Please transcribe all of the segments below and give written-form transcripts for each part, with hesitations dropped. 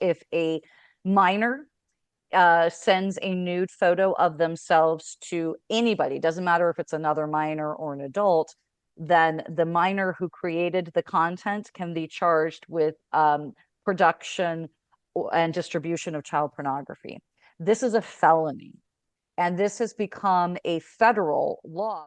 if a minor sends a nude photo of themselves to anybody, doesn't matter if it's another minor or an adult, then the minor who created the content can be charged with production and distribution of child pornography. This is a felony, and this has become a federal law.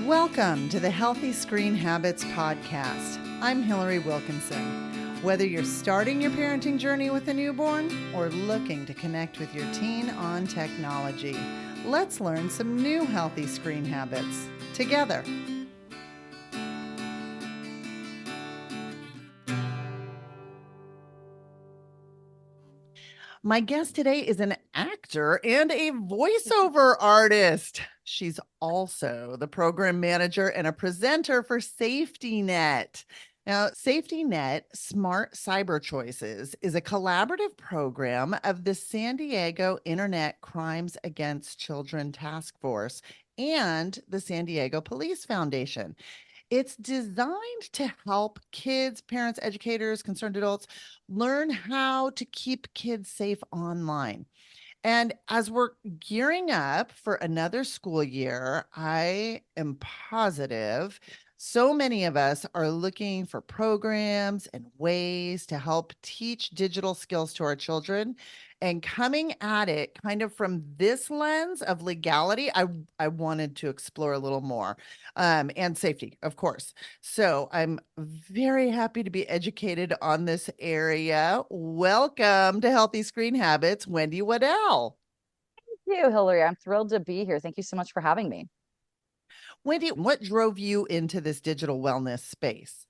Welcome to the Healthy Screen Habits Podcast. I'm Hillary Wilkinson. Whether you're starting your parenting journey with a newborn or looking to connect with your teen on technology, let's learn some new healthy screen habits together. My guest today is an actor and a voiceover artist. She's also the program manager and a presenter for Safety Net. Now, Safety Net Smart Cyber Choices is a collaborative program of the San Diego Internet Crimes Against Children Task Force and the San Diego Police Foundation. It's designed to help kids, parents, educators, concerned adults learn how to keep kids safe online. And as we're gearing up for another school year, I am positive so many of us are looking for programs and ways to help teach digital skills to our children. And coming at it kind of from this lens of legality, I wanted to explore a little more, and safety, of course. So I'm very happy to be educated on this area. Welcome to Healthy Screen Habits, Wendy Waddell. Thank you, Hillary. I'm thrilled to be here. Thank you so much for having me. Wendy, what drove you into this digital wellness space?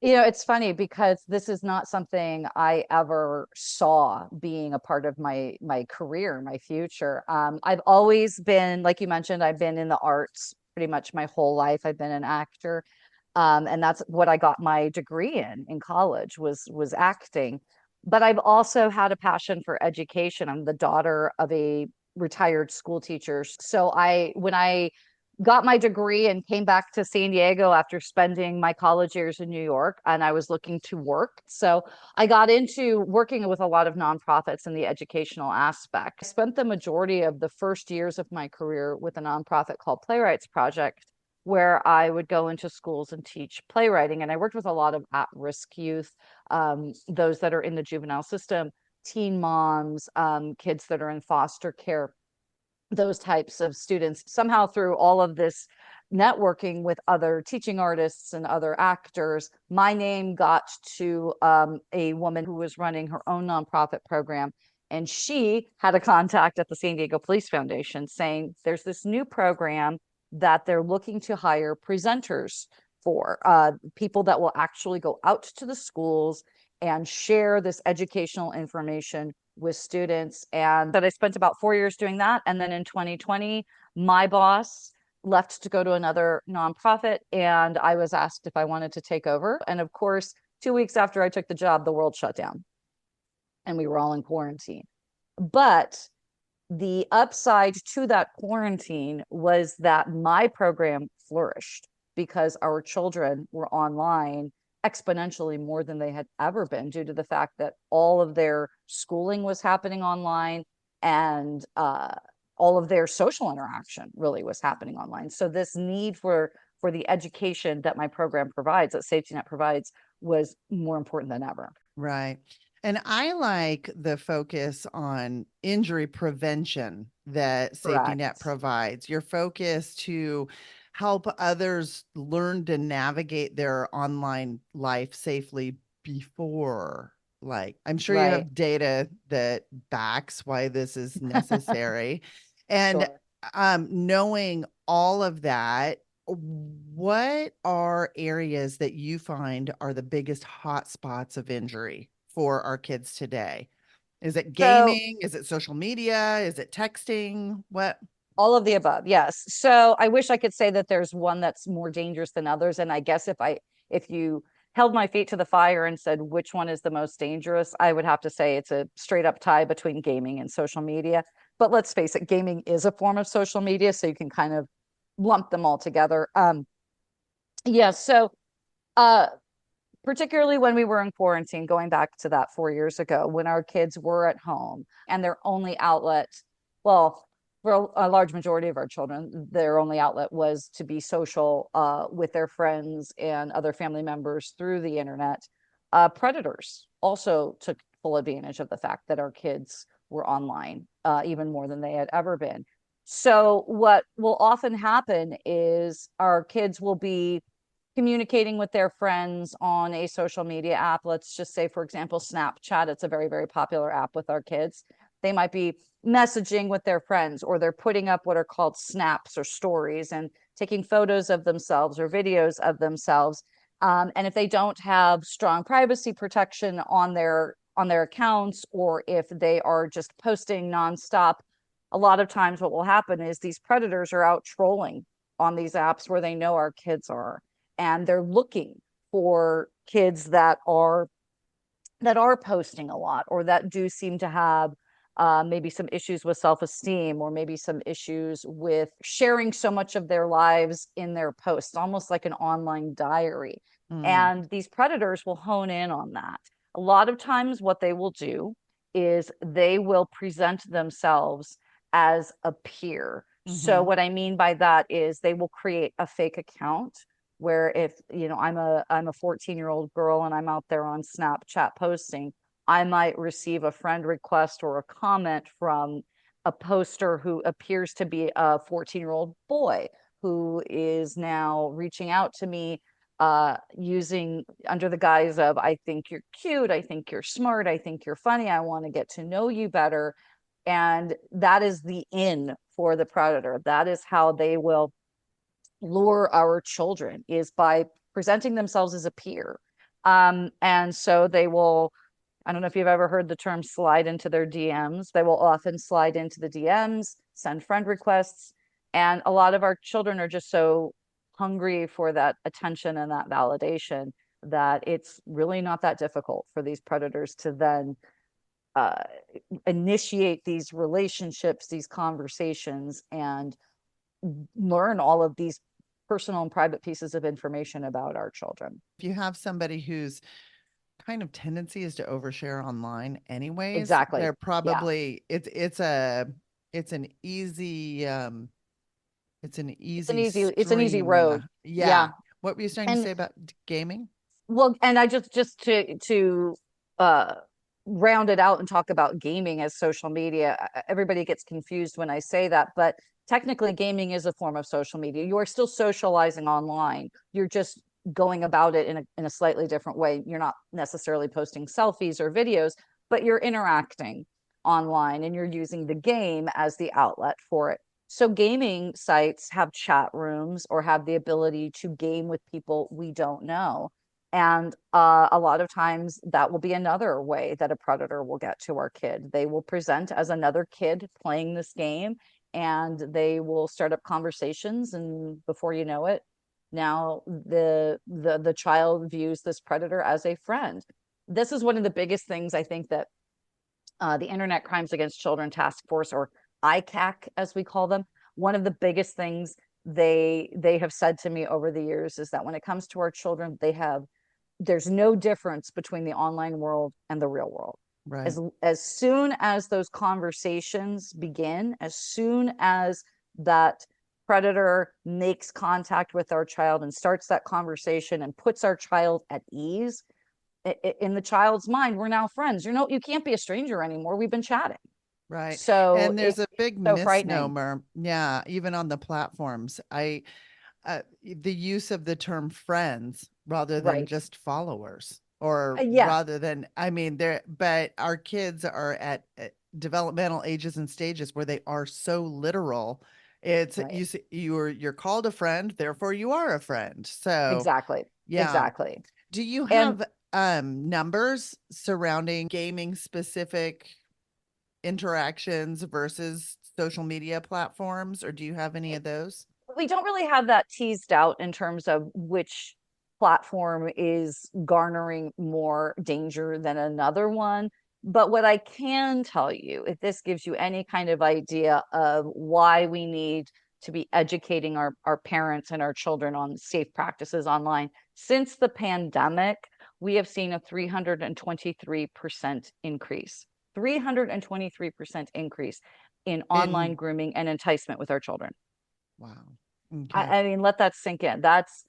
You know, it's funny because this is not something I ever saw being a part of my career, my future. I've always been, like you mentioned, I've been in the arts pretty much my whole life. I've been an actor, and that's what I got my degree in college was acting. But I've also had a passion for education. I'm the daughter of a retired school teacher, so when I got my degree and came back to San Diego after spending my college years in New York, and I was looking to work. So I got into working with a lot of nonprofits in the educational aspect. I spent the majority of the first years of my career with a nonprofit called Playwrights Project, where I would go into schools and teach playwriting. And I worked with a lot of at-risk youth, those that are in the juvenile system, teen moms, kids that are in foster care, those types of students. Somehow through all of this networking with other teaching artists and other actors, my name got to a woman who was running her own nonprofit program, and she had a contact at the San Diego Police Foundation saying there's this new program that they're looking to hire presenters for, people that will actually go out to the schools and share this educational information with students. And that I spent about 4 years doing that. And then in 2020, my boss left to go to another nonprofit, and I was asked if I wanted to take over. And of course, 2 weeks after I took the job, the world shut down and we were all in quarantine. But the upside to that quarantine was that my program flourished because our children were online exponentially more than they had ever been, due to the fact that all of their schooling was happening online, and all of their social interaction really was happening online. So this need for the education that my program provides, that Safety Net provides, was more important than ever. Right. And I like the focus on injury prevention that Safety Net Correct. provides. Your focus to help others learn to navigate their online life safely before, like, I'm sure you Right. have data that backs why this is necessary. And Sure. knowing all of that, what are areas that you find are the biggest hot spots of injury for our kids today? Is it So gaming? Is it social media? Is it texting? What? all of the above, yes. So I wish I could say that there's one that's more dangerous than others. And I guess if you held my feet to the fire and said which one is the most dangerous, I would have to say it's a straight up tie between gaming and social media. But let's face it, gaming is a form of social media, so you can kind of lump them all together. Yeah, so uh particularly when we were in quarantine, going back to that 4 years ago, when our kids were at home and their only outlet, well, for a large majority of our children, their only outlet was to be social with their friends and other family members through the internet. Predators also took full advantage of the fact that our kids were online even more than they had ever been. So, what will often happen is our kids will be communicating with their friends on a social media app. Let's just say, for example, Snapchat. It's a very, very popular app with our kids. They might be messaging with their friends, or they're putting up what are called snaps or stories and taking photos of themselves or videos of themselves. And if they don't have strong privacy protection on their accounts, or if they are just posting nonstop, a lot of times what will happen is these predators are out trolling on these apps where they know our kids are, and they're looking for kids that are posting a lot, or that do seem to have maybe some issues with self-esteem, or maybe some issues with sharing so much of their lives in their posts, almost like an online diary. Mm, And these predators will hone in on that. A lot of times what they will do is they will present themselves as a peer. So mhm, what I mean by that is they will create a fake account, where if I'm a 14-year-old girl and I'm out there on Snapchat posting, I might receive a friend request or a comment from a poster who appears to be a 14-year-old boy, who is now reaching out to me using, under the guise of, I think you're cute, I think you're smart, I think you're funny, I want to get to know you better. And that is the in for the predator. That is how they will lure our children, is by presenting themselves as a peer. And so they will, I don't know if you've ever heard the term slide into their DMs. They will often slide into the DMs, send friend requests. And a lot of our children are just so hungry for that attention and that validation that it's really not that difficult for these predators to then uh, initiate these relationships, these conversations, and learn all of these personal and private pieces of information about our children. if you have somebody whose kind of tendency is to overshare online anyways, Exactly. they're Yeah. probably it's an easy it's an easy It's an easy stream. road. Yeah. Yeah. What were you starting to And say about gaming? well, and I just to uh round it out and talk about gaming as social media. Everybody gets confused when I say that, but technically gaming is a form of social media. You are still socializing online. You're just going about it in a slightly different way. You're not necessarily posting selfies or videos, but you're interacting online and you're using the game as the outlet for it. So gaming sites have chat rooms or have the ability to game with people we don't know. And a lot of times that will be another way that a predator will get to our kid. They will present as another kid playing this game, and they will start up conversations. And before you know it, now the child views this predator as a friend. This is one of the biggest things I think that the Internet Crimes Against Children Task Force, or ICAC as we call them, one of the biggest things they have said to me over the years is that when it comes to our children, there's no difference between the online world and the real world. Right. As soon as those conversations begin, as soon as that predator makes contact with our child and starts that conversation and puts our child at ease, in the child's mind, we're now friends. You can't be a stranger anymore. We've been chatting. Right. So And there's it's a big so frightening. misnomer. Yeah, even on the platforms. The use of the term friends rather than Right. just followers, or Yeah. rather than, I mean, but our kids are at developmental ages and stages where they are so literal. It's Right. you're called a friend, therefore you are a friend. So Exactly. yeah. Exactly. Do you And have numbers surrounding gaming specific interactions versus social media platforms, or do you have any of those? we don't really have that teased out in terms of which platform is garnering more danger than another one. But what I can tell you, if this gives you any kind of idea of why we need to be educating our parents and our children on safe practices online, since the pandemic, we have seen a 323% increase. 323% increase in online In grooming and enticement with our children. wow. Okay. I mean, let that sink in. That's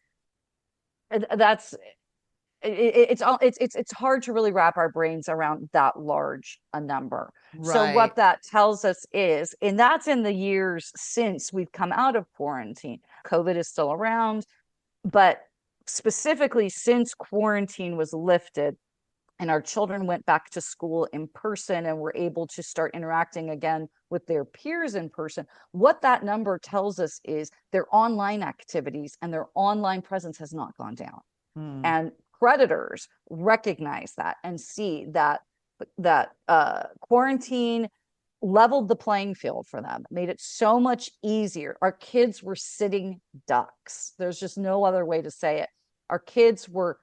it's hard to really wrap our brains around that large a number. So what Right. that tells us is, and that's in the years since we've come out of quarantine. COVID is still around, but specifically since quarantine was lifted and our children went back to school in person and were able to start interacting again with their peers in person, what that number tells us is their online activities and their online presence has not gone down. Hmm. And predators recognize that and see that quarantine leveled the playing field for them, made it so much easier. Our kids were sitting ducks. There's just no other way to say it. Our kids were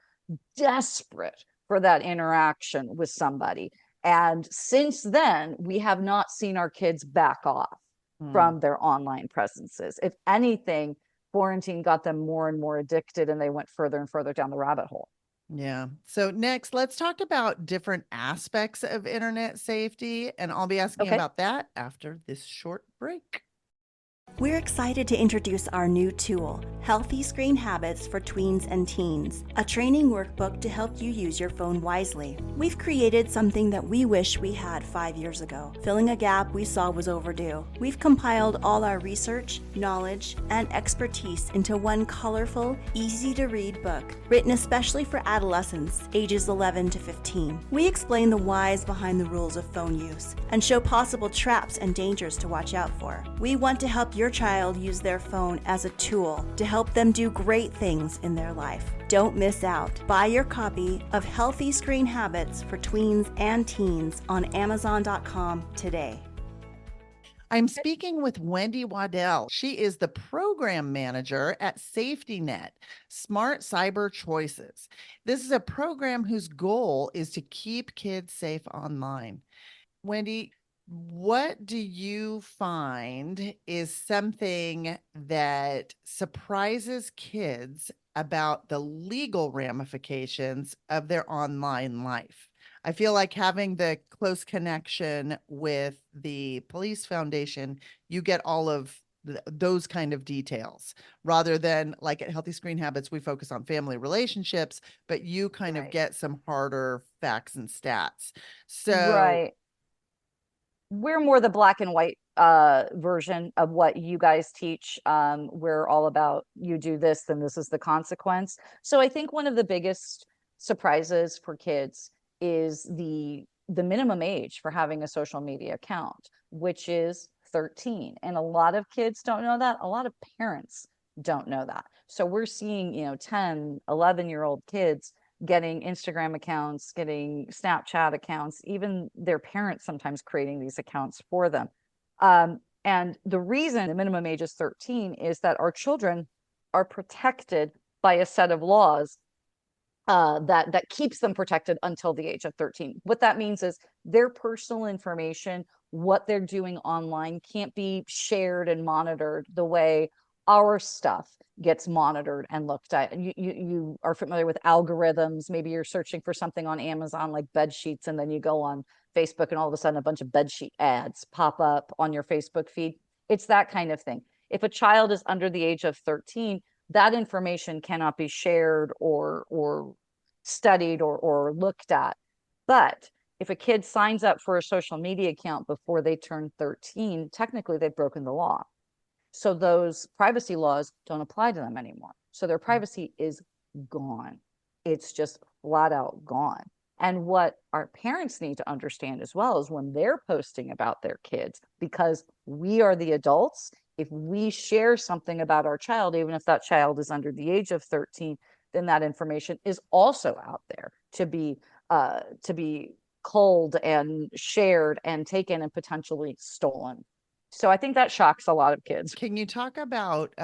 desperate for that interaction with somebody. And since then, we have not seen our kids back off Hmm. from their online presences. If anything, quarantine got them more and more addicted and they went further and further down the rabbit hole. Yeah. So next, let's talk about different aspects of internet safety, and I'll be asking Okay. about that after this short break. We're excited to introduce our new tool, Healthy Screen Habits for Tweens and Teens, a training workbook to help you use your phone wisely. We've created something that we wish we had 5 years ago, filling a gap we saw was overdue. We've compiled all our research, knowledge, and expertise into one colorful, easy-to-read book, written especially for adolescents ages 11 to 15. We explain the whys behind the rules of phone use and show possible traps and dangers to watch out for. We want to help your child use their phone as a tool to help them do great things in their life. Don't miss out. Buy your copy of Healthy Screen Habits for Tweens and Teens on Amazon.com today. I'm speaking with Wendy Waddell. She is the program manager at SafetyNet, Smart Cyber Choices. This is a program whose goal is to keep kids safe online. Wendy, what do you find is something that surprises kids about the legal ramifications of their online life? I feel like having the close connection with the police foundation, you get all of those kind of details rather than like at Healthy Screen Habits, we focus on family relationships, but you kind of Right. get some harder facts and stats. So Right. We're more the black and white version of what you guys teach. We're all about you do this, then this is the consequence. So I think one of the biggest surprises for kids is the minimum age for having a social media account, which is 13. And a lot of kids don't know that. A lot of parents don't know that. So we're seeing, 10, 11-year-old kids getting Instagram accounts, getting Snapchat accounts, even their parents sometimes creating these accounts for them. And the reason the minimum age is 13 is that our children are protected by a set of laws that keeps them protected until the age of 13. What that means is their personal information, what they're doing online, can't be shared and monitored the way our stuff gets monitored and looked at. And you are familiar with algorithms. Maybe you're searching for something on Amazon like bed sheets, and then you go on Facebook, and all of a sudden a bunch of bed sheet ads pop up on your Facebook feed. It's that kind of thing. If a child is under the age of 13, that information cannot be shared or studied or looked at. But if a kid signs up for a social media account before they turn 13, technically they've broken the law. So those privacy laws don't apply to them anymore. So their privacy is gone. It's just flat out gone. And what our parents need to understand as well is when they're posting about their kids, because we are the adults, if we share something about our child, even if that child is under the age of 13, then that information is also out there to be culled and shared and taken and potentially stolen. So I think that shocks a lot of kids. can you talk about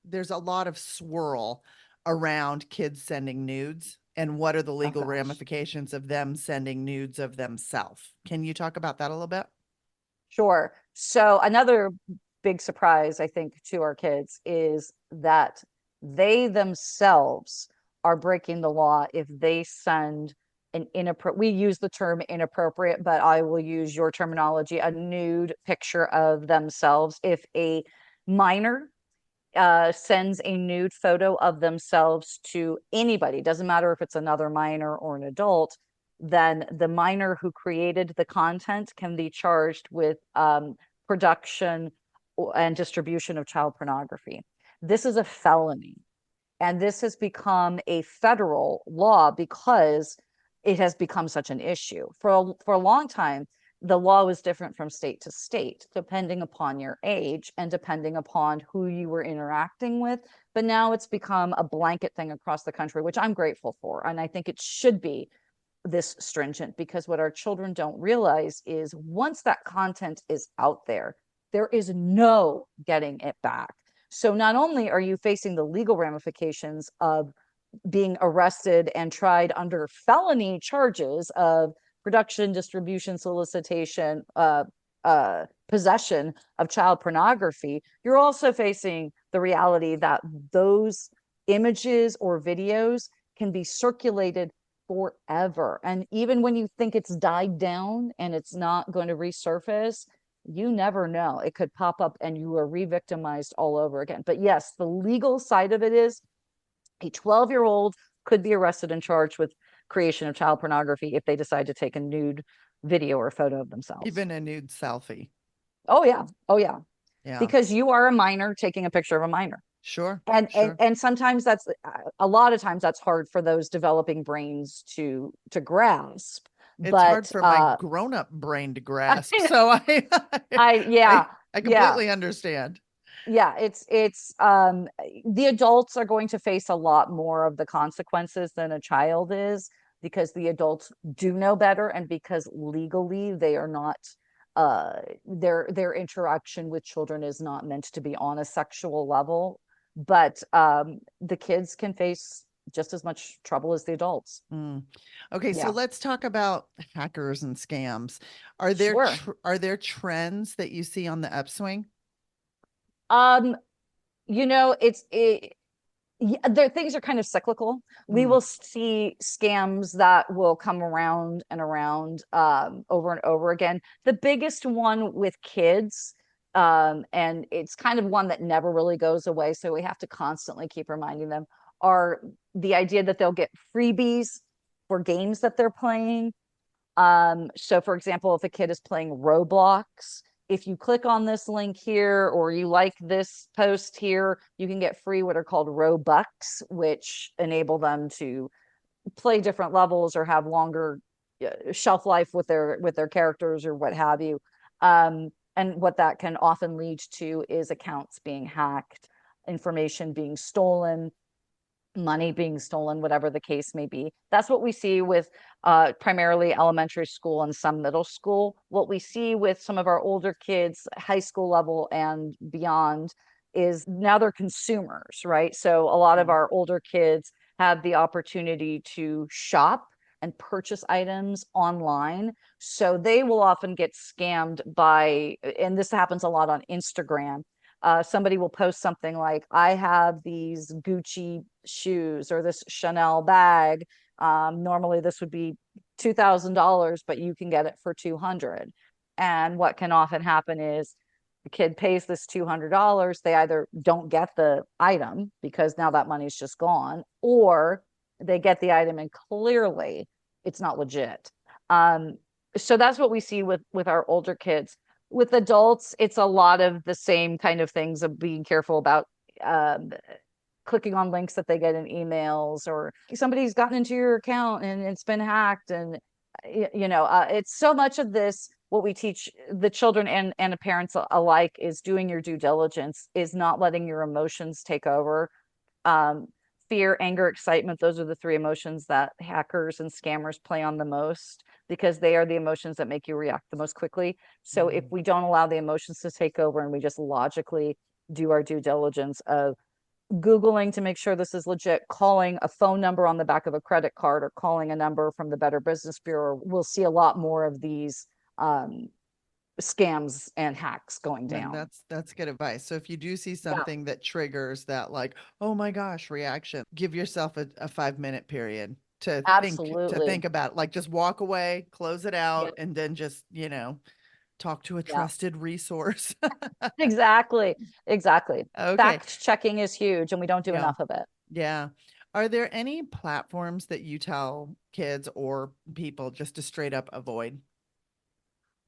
there's a lot of swirl around kids sending nudes and what are the Oh legal gosh. ramifications of them sending nudes of themselves? Can you talk about that a little bit? Sure. So another big surprise, I think, to our kids is that they themselves are breaking the law if they send an inappropriate, we use the term inappropriate, but I will use your terminology, a nude picture of themselves. If a minor sends a nude photo of themselves to anybody, doesn't matter if it's another minor or an adult, then the minor who created the content can be charged with production and distribution of child pornography. This is a felony. And this has become a federal law because it has become such an issue. For a long time, the law was different from state to state, depending upon your age and depending upon who you were interacting with. But now it's become a blanket thing across the country, which I'm grateful for. And I think it should be this stringent, because what our children don't realize is once that content is out there, there is no getting it back. So not only are you facing the legal ramifications of being arrested and tried under felony charges of production, distribution, solicitation, possession of child pornography, you're also facing the reality that those images or videos can be circulated forever. And even when you think it's died down and it's not going to resurface, you never know. It could pop up and you are re-victimized all over again. But yes, the legal side of it is a 12-year-old could be arrested and charged with creation of child pornography if they decide to take a nude video or photo of themselves. Even a nude selfie. Oh yeah. Oh yeah. Yeah. Because you are a minor taking a picture of a minor. Sure. And, sure. and sometimes that's a lot of times that's hard for those developing brains to grasp. It's but hard for my grown-up brain to grasp. So yeah, I completely understand. Yeah, it's the adults are going to face a lot more of the consequences than a child is, because the adults do know better, and because legally they are not their interaction with children is not meant to be on a sexual level. But the kids can face just as much trouble as the adults. Okay, Yeah. so let's talk about hackers and scams. Are there Sure. are there trends that you see on the upswing? Things are kind of cyclical. We will see scams that will come around and around over and over again. The biggest one with kids, and it's kind of one that never really goes away, so we have to constantly keep reminding them, are the idea that they'll get freebies for games that they're playing. So for example, if a kid is playing Roblox, if you click on this link here or you like this post here, you can get free what are called Robux, which enable them to play different levels or have longer shelf life with their characters or what have you. And what that can often lead to is accounts being hacked, information being stolen, money being stolen, whatever the case may be. That's what we see with primarily elementary school and some middle school. What we see with some of our older kids, high school level and beyond, is now they're consumers, right? So a lot of our older kids have the opportunity to shop and purchase items online. So they will often get scammed by, and this happens a lot on Instagram. Somebody will post something like, I have these Gucci shoes or this Chanel bag. Normally this would be $2,000, but you can get it for $200. And what can often happen is the kid pays this $200. They either don't get the item because now that money's just gone, or they get the item and clearly it's not legit. So that's what we see with our older kids. With adults, it's a lot of the same kind of things of being careful about clicking on links that they get in emails, or somebody's gotten into your account and it's been hacked. And, it's so much of this. What we teach the children and the parents alike is doing your due diligence, is not letting your emotions take over. Fear, anger, excitement, those are the three emotions that hackers and scammers play on the most, because they are the emotions that make you react the most quickly. So if we don't allow the emotions to take over and we just logically do our due diligence of Googling to make sure this is legit, calling a phone number on the back of a credit card, or calling a number from the Better Business Bureau, we'll see a lot more of these scams and hacks going And down. that's good advice. So if you do see Yeah. something that triggers that, like, oh my gosh, reaction, give yourself a 5-minute period to Absolutely. think about it. Like, just walk away, close it out, Yep. and then just, talk to a Yeah. trusted resource. Exactly. Exactly. Okay. Fact checking is huge, and we don't do Yeah. enough of it. Yeah. Are there any platforms that you tell kids or people just to straight up avoid?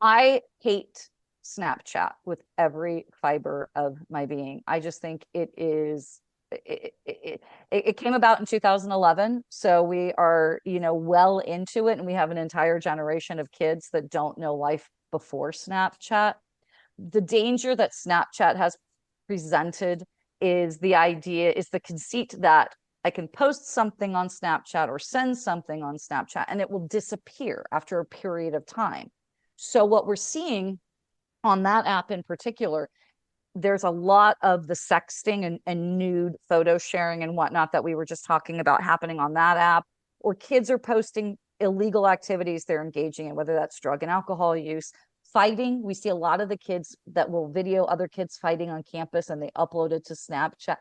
I hate Snapchat with every fiber of my being. I just think it is it came about in 2011, so we are, well into it, and we have an entire generation of kids that don't know life before Snapchat. The danger that Snapchat has presented is the conceit that I can post something on Snapchat or send something on Snapchat and it will disappear after a period of time. So what we're seeing on that app in particular, there's a lot of the sexting and nude photo sharing and whatnot that we were just talking about happening on that app, or kids are posting illegal activities they're engaging in, whether that's drug and alcohol use, fighting. We see a lot of the kids that will video other kids fighting on campus and they upload it to Snapchat.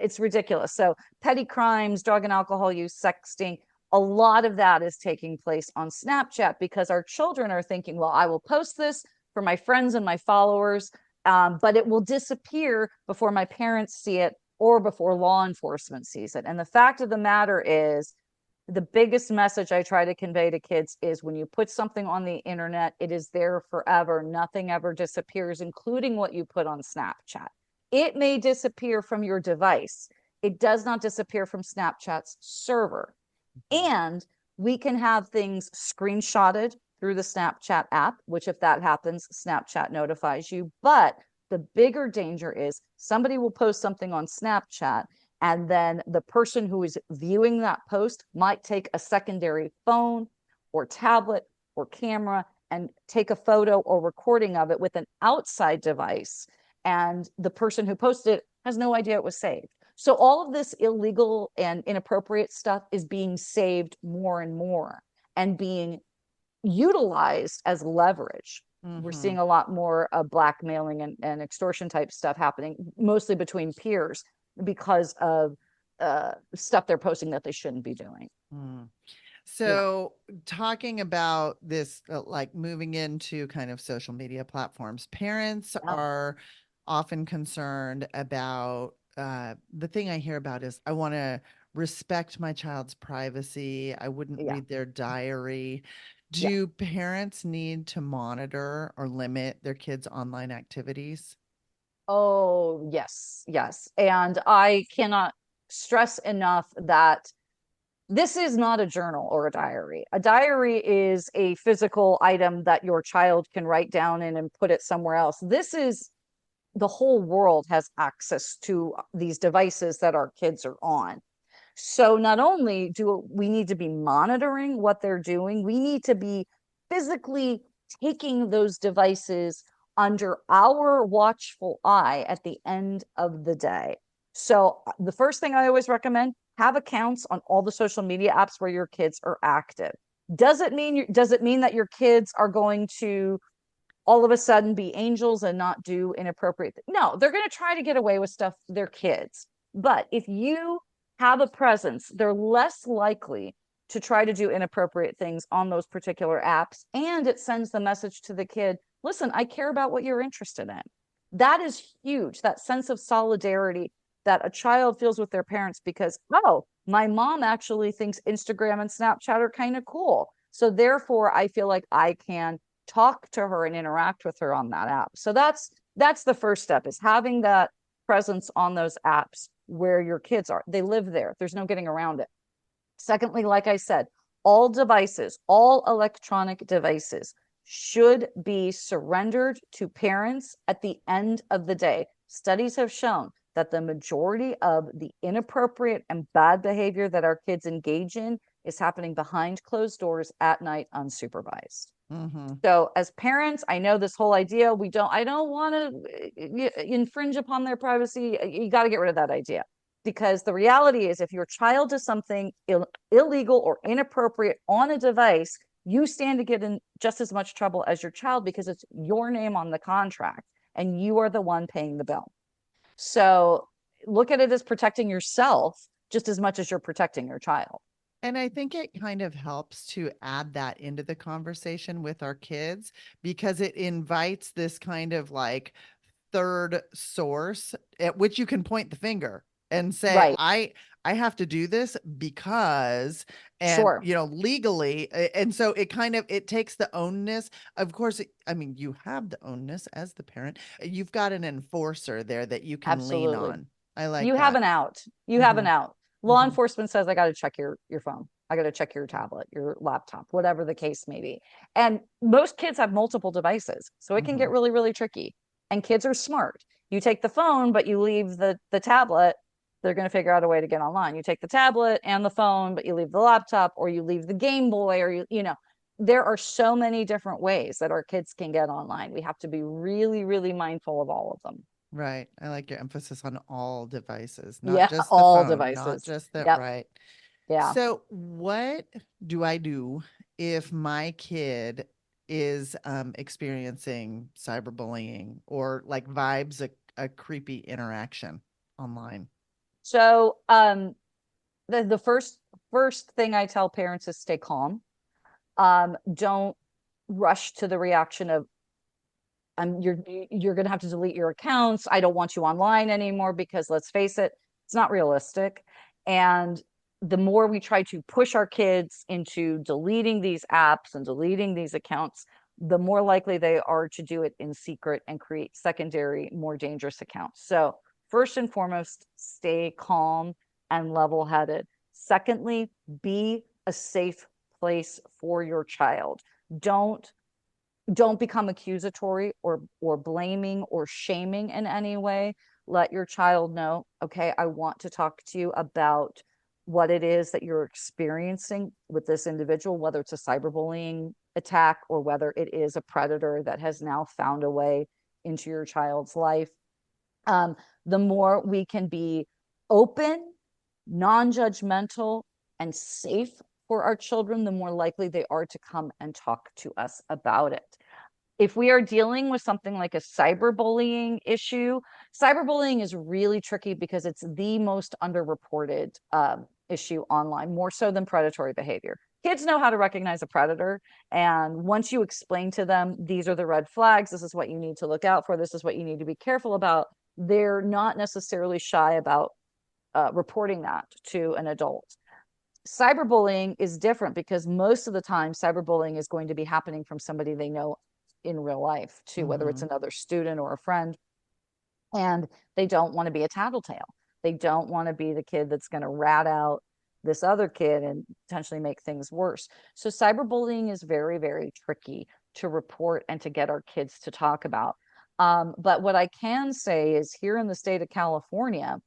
It's ridiculous. So petty crimes, drug and alcohol use, sexting, a lot of that is taking place on Snapchat because our children are thinking, well, I will post this for my friends and my followers, but it will disappear before my parents see it or before law enforcement sees it. And the fact of the matter is, the biggest message I try to convey to kids is when you put something on the internet, it is there forever. Nothing ever disappears, including what you put on Snapchat. It may disappear from your device. It does not disappear from Snapchat's server. And we can have things screenshotted through the Snapchat app, which if that happens, Snapchat notifies you. But the bigger danger is somebody will post something on Snapchat, and then the person who is viewing that post might take a secondary phone or tablet or camera and take a photo or recording of it with an outside device. And the person who posted it has no idea it was saved. So all of this illegal and inappropriate stuff is being saved more and more and being utilized as leverage. We're seeing a lot more blackmailing and extortion type stuff happening, mostly between peers, because of stuff they're posting that they shouldn't be doing. So talking about this, like moving into kind of social media platforms, parents are often concerned about the thing I hear about is I want to respect my child's privacy. I wouldn't read their diary. Do parents need to monitor or limit their kids' online activities? Oh, yes, yes. And I cannot stress enough that this is not a journal or a diary. A diary is a physical item that your child can write down in and put it somewhere else. This is the whole world has access to these devices that our kids are on. So not only do we need to be monitoring what they're doing, we need to be physically taking those devices under our watchful eye at the end of the day. So the first thing I always recommend, have accounts on all the social media apps where your kids are active. Does it mean that your kids are going to all of a sudden be angels and not do inappropriate No, they're going to try to get away with stuff. They're kids. But if you have a presence, they're less likely to try to do inappropriate things on those particular apps. And it sends the message to the kid, listen, I care about what you're interested in. That is huge. That sense of solidarity that a child feels with their parents because, oh, my mom actually thinks Instagram and Snapchat are kind of cool. So therefore, I feel like I can talk to her and interact with her on that app. So that's the first step, is having that presence on those apps where your kids are. They live there. There's no getting around it. Secondly, like I said, all devices, all electronic devices should be surrendered to parents at the end of the day. Studies have shown that the majority of the inappropriate and bad behavior that our kids engage in is happening behind closed doors at night, unsupervised. So as parents, I know this whole idea, I don't want to infringe upon their privacy. You got to get rid of that idea, because the reality is if your child does something illegal or inappropriate on a device, you stand to get in just as much trouble as your child because it's your name on the contract and you are the one paying the bill. So look at it as protecting yourself just as much as you're protecting your child. And I think it kind of helps to add that into the conversation with our kids because it invites this kind of like third source at which you can point the finger and say, Right. I have to do this because, and Sure. legally. And so it kind of, it takes the onus. Of course, I mean, you have the onus as the parent. You've got an enforcer there that you can lean Absolutely. on. I like You have that. an out. You have an Mhm, out. Law mhm, enforcement says, I got to check your phone. I got to check your tablet, your laptop, whatever the case may be. And most kids have multiple devices. So it can get mhm. really, really tricky. And kids are smart. You take the phone, but you leave the tablet, they're going to figure out a way to get online. You take the tablet and the phone, but you leave the laptop, or you leave the Game Boy, or there are so many different ways that our kids can get online. We have to be really, really mindful of all of them. Right. I like your emphasis on all devices, not Yeah, just the all phone, not devices. just that. Yep. Right. Yeah. So, what do I do if my kid is experiencing cyberbullying or like vibes a creepy interaction online? So the first thing I tell parents is stay calm. Don't rush to the reaction of you're gonna have to delete your accounts. I don't want you online anymore because let's face it, it's not realistic. And the more we try to push our kids into deleting these apps and deleting these accounts, the more likely they are to do it in secret and create secondary, more dangerous accounts. So, first and foremost, stay calm and level headed. Secondly, be a safe place for your child. Don't don't become accusatory or blaming or shaming in any way. Let your child know, okay, I want to talk to you about what it is that you're experiencing with this individual, whether it's a cyberbullying attack or whether it is a predator that has now found a way into your child's life. The more we can be open, non-judgmental, and safe for our children, the more likely they are to come and talk to us about it. If we are dealing with something like a cyberbullying issue, cyberbullying is really tricky because it's the most underreported issue online, more so than predatory behavior. Kids know how to recognize a predator. And once you explain to them, these are the red flags, this is what you need to look out for, this is what you need to be careful about, they're not necessarily shy about reporting that to an adult. Cyberbullying is different because most of the time, cyberbullying is going to be happening from somebody they know in real life too, whether it's Hmm. another student or a friend. And they don't want to be a tattletale. They don't want to be the kid that's going to rat out this other kid and potentially make things worse. So cyberbullying is very, very tricky to report and to get our kids to talk about. But what I can say is here in the state of California,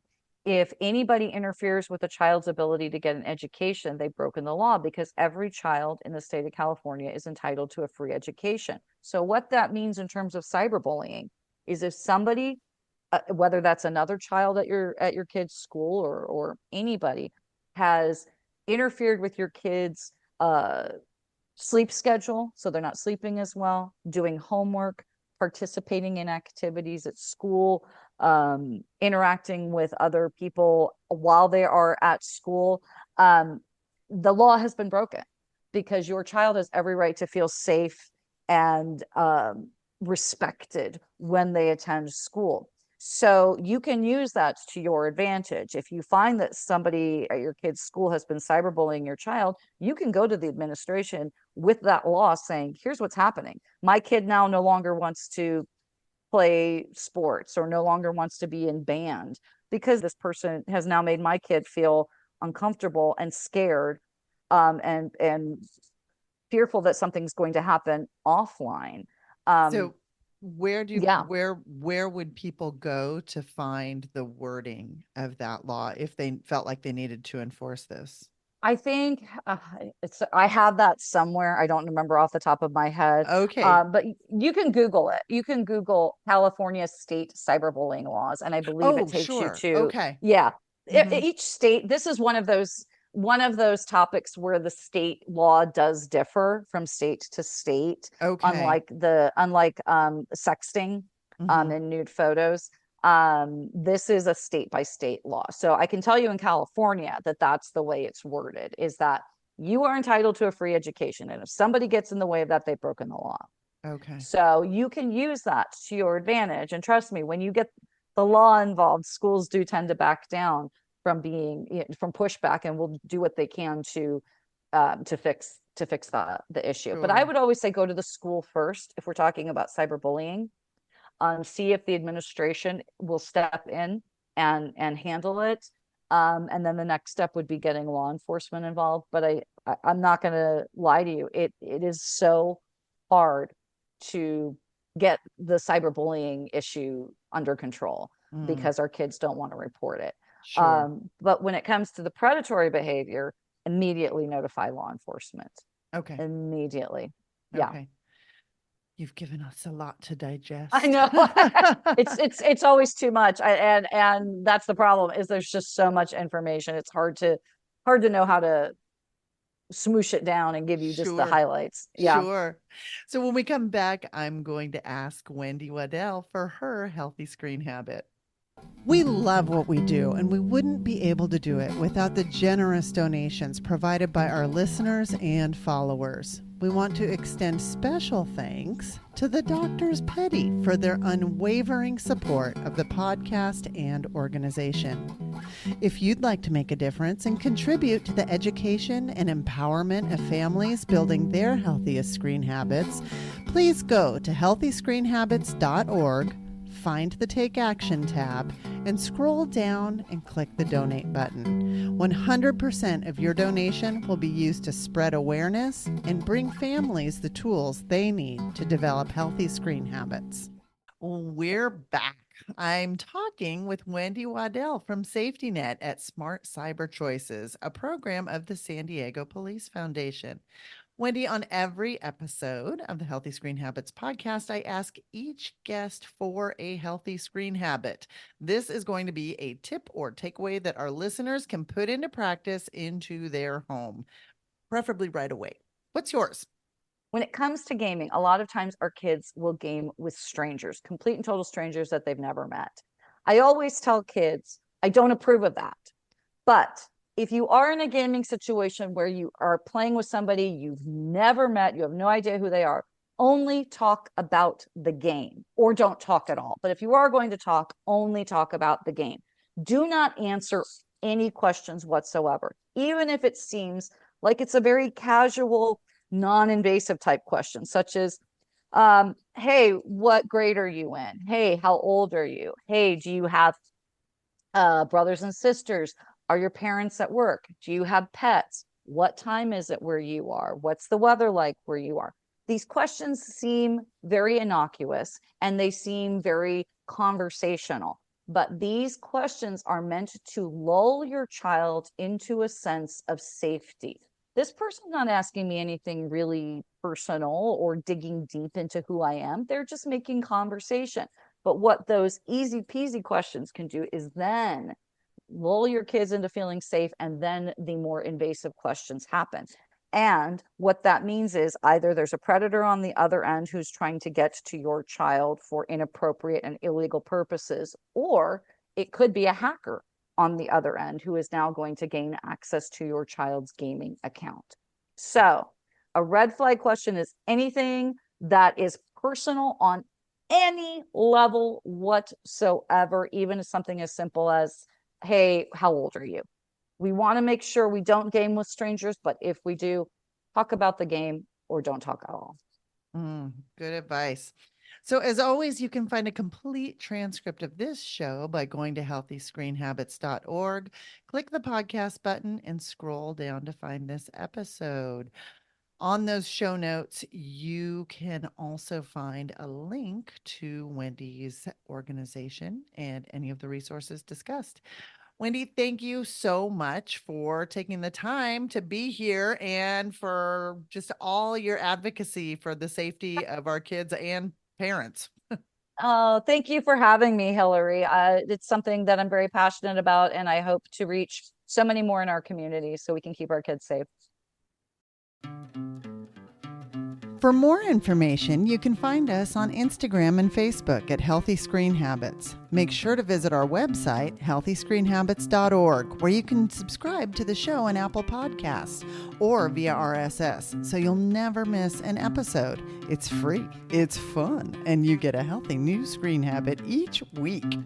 if anybody interferes with a child's ability to get an education, they've broken the law because every child in the state of California is entitled to a free education. So what that means in terms of cyberbullying is if somebody, whether that's another child at your kid's school or anybody, has interfered with your kid's sleep schedule, so they're not sleeping as well, doing homework, participating in activities at school, interacting with other people while they are at school, the law has been broken because your child has every right to feel safe and respected when they attend school. So you can use that to your advantage. If you find that somebody at your kid's school has been cyberbullying your child, you can go to the administration with that law saying, here's what's happening. My kid now no longer wants to play sports or no longer wants to be in band because this person has now made my kid feel uncomfortable and scared, and fearful that something's going to happen offline. So, Yeah, where would people go to find the wording of that law if they felt like they needed to enforce this? I think I have that somewhere. I don't remember off the top of my head. Okay. But you can Google it. You can Google California state cyberbullying laws, and I believe it Oh, takes you sure. to, Okay. yeah, Hmm. each state. This is one of those one of those topics where the state law does differ from state to state, Okay. unlike sexting Mhm. and nude photos. This is a state by state law. So I can tell you in California that that's the way it's worded, is that you are entitled to a free education. And if somebody gets in the way of that, they've broken the law. Okay. So you can use that to your advantage. And trust me, when you get the law involved, schools do tend to back down from from pushback, and will do what they can to fix the issue. But I Sure. would always say go to the school first if we're talking about cyberbullying. See if the administration will step in and handle it. And then the next step would be getting law enforcement involved. But I'm not going to lie to you. It is so hard to get the cyberbullying issue under control Mm, because our kids don't want to report it. sure. But when it comes to the predatory behavior, immediately notify law enforcement. Okay. Immediately. Yeah. Okay. You've given us a lot to I digest. know. It's always too much. And that's the problem, is there's just so much information. It's hard to know how to smoosh it down and give you just the Sure. highlights. Yeah. Sure. So when we come back, I'm going to ask Wendy Waddell for her healthy screen habit. We love what we do, and we wouldn't be able to do it without the generous donations provided by our listeners and followers. We want to extend special thanks to the Doctors Petty for their unwavering support of the podcast and organization. If you'd like to make a difference and contribute to the education and empowerment of families building their healthiest screen habits, please go to healthyscreenhabits.org, find the Take Action tab, and scroll down and click the Donate button. 100% of your donation will be used to spread awareness and bring families the tools they need to develop healthy screen habits. We're back. I'm talking with Wendy Waddell from Safety Net at Smart Cyber Choices, a program of the San Diego Police Foundation. Wendy, on every episode of the Healthy Screen Habits podcast, I ask each guest for a healthy screen habit. This is going to be a tip or takeaway that our listeners can put into practice into their home, preferably right away. What's yours? When it comes to gaming, a lot of times our kids will game with strangers, complete and total strangers that they've never met. I always tell kids, I don't approve of that. But if you are in a gaming situation where you are playing with somebody you've never met, you have no idea who they are, only talk about the game, or don't talk at all. But if you are going to talk, only talk about the game. Do not answer any questions whatsoever, even if it seems like it's a very casual, non-invasive type question, such as, hey, what grade are you in? Hey, how old are you? Hey, do you have brothers and sisters? Are your parents at work? Do you have pets? What time is it where you are? What's the weather like where you are? These questions seem very innocuous and they seem very conversational, but these questions are meant to lull your child into a sense of safety. This person's not asking me anything really personal or digging deep into who I am. They're just making conversation. But what those easy peasy questions can do is then lull your kids into feeling safe, and then the more invasive questions happen. And what that means is either there's a predator on the other end who's trying to get to your child for inappropriate and illegal purposes, or it could be a hacker on the other end who is now going to gain access to your child's gaming account. So a red flag question is anything that is personal on any level whatsoever, even something as simple as, hey, how old are you? We want to make sure we don't game with strangers, but if we do, talk about the game or don't talk at all. Good advice. So as always, you can find a complete transcript of this show by going to healthyscreenhabits.org, click the podcast button, and scroll down to find this episode. On those show notes, you can also find a link to Wendy's organization and any of the resources discussed. Wendy, thank you so much for taking the time to be here and for just all your advocacy for the safety of our kids and parents. Oh, thank you for having me, Hillary. It's something that I'm very passionate about, and I hope to reach so many more in our community so we can keep our kids safe. For more information, you can find us on Instagram and Facebook at Healthy Screen Habits. Make sure to visit our website, healthyscreenhabits.org, where you can subscribe to the show on Apple Podcasts or via RSS, so you'll never miss an episode. It's free, it's fun, and you get a healthy new screen habit each week.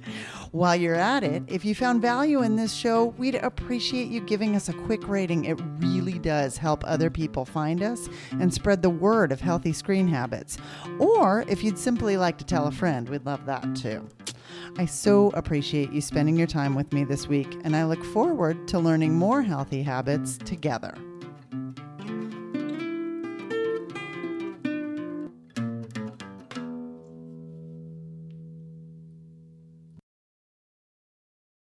While you're at it, if you found value in this show, we'd appreciate you giving us a quick rating. It really does help other people find us and spread the word of healthy screen habits. Or if you'd simply like to tell a friend, we'd love that too. I so appreciate you spending your time with me this week, and I look forward to learning more healthy habits together.